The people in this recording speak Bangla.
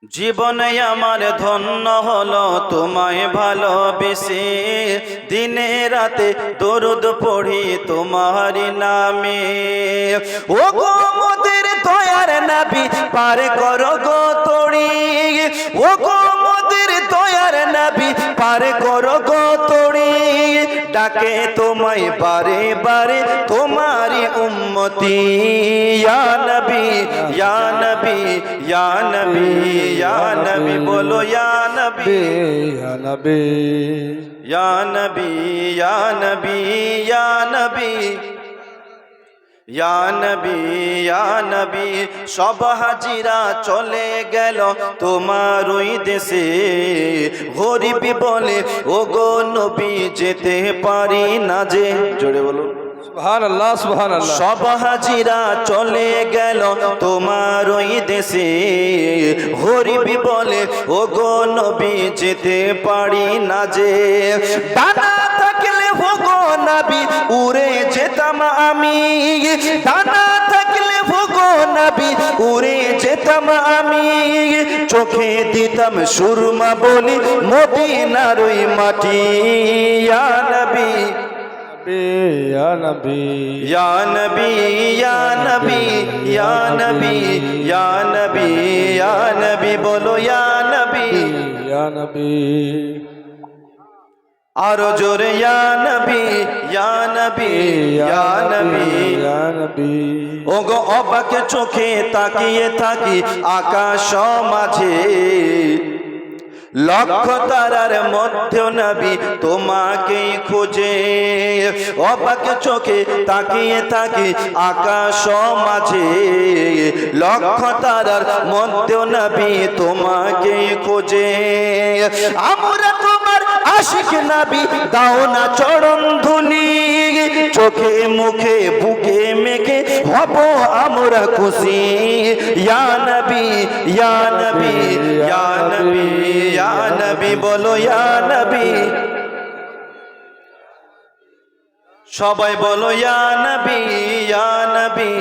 জীবনে আমার ধন্য হলো তোমায় ভালোবেসে, দিনে রাতে দরুদ পড়ি তোমার নামে। ও গো মোদের দয়ার নবী পার করো গো তড়ি, ও গো মোদের দয়ার নবী পার করো গো তড়ি। ডাকে তোমায় বারে বারে তোমারি উম্মতি, ইয়া নবী ইয়া নবী ইয়া নবী ইয়া নবী বলো ইয়া নবী ইয়া নবী ইয়া নবী ইয়া নবী ইয়া নবী ইয়া নবী ইয়া নবী। সব হাজিরা চলে গেল তোমার ওই দেশে, গরিবি বলে ও গো নবী যেতে পারি না যে। জোরে বলো সুবহানাল্লাহ সুবহানাল্লাহ। সব হাজিরা চলে গেল তোমার ওই দেশে, গরিবি বলে ও গো নবী যেতে পারি না যে। ডানা থাকলে ও গো নবী উড়ে যেতাম আমি, ডানা থাকলে ও গো নবী উড়ে যেতাম আমি। চোখে দিতাম সুরমা বলি মদিনার ওই মাটি, ইয়া নবী ইয়া নবী ইয়া নবী ইয়া নবী ইয়া নবী ইয়া নবী ইয়া নবী বলো ইয়া নবী ইয়া নবী। আরো জোরে ইয়া নবী ইয়া নবী ইয়া নবী ইয়া নবী। ওগো অবাক চোখে তাকিয়ে থাকি আকাশ মাঝে, লক্ষ তারার মধ্যে নবী তোমাকেই খোঁজে। অবাক চোখে তাকিয়ে থাকি আকাশ মাঝে, লক্ষ তারার মধ্যে নবী তোমাকেই খোঁজে। আমরা তোমার আশিক নবী দাও না চরণ ধুলি, চোখে মুখে বুকে মেখে হব আমরা খুশি। ইয়া নবী ইয়া নবী ইয়া নবী ইয়া নবী বলো ইয়া নবী, সবাই বলো ইয়া নবী ইয়া নবী।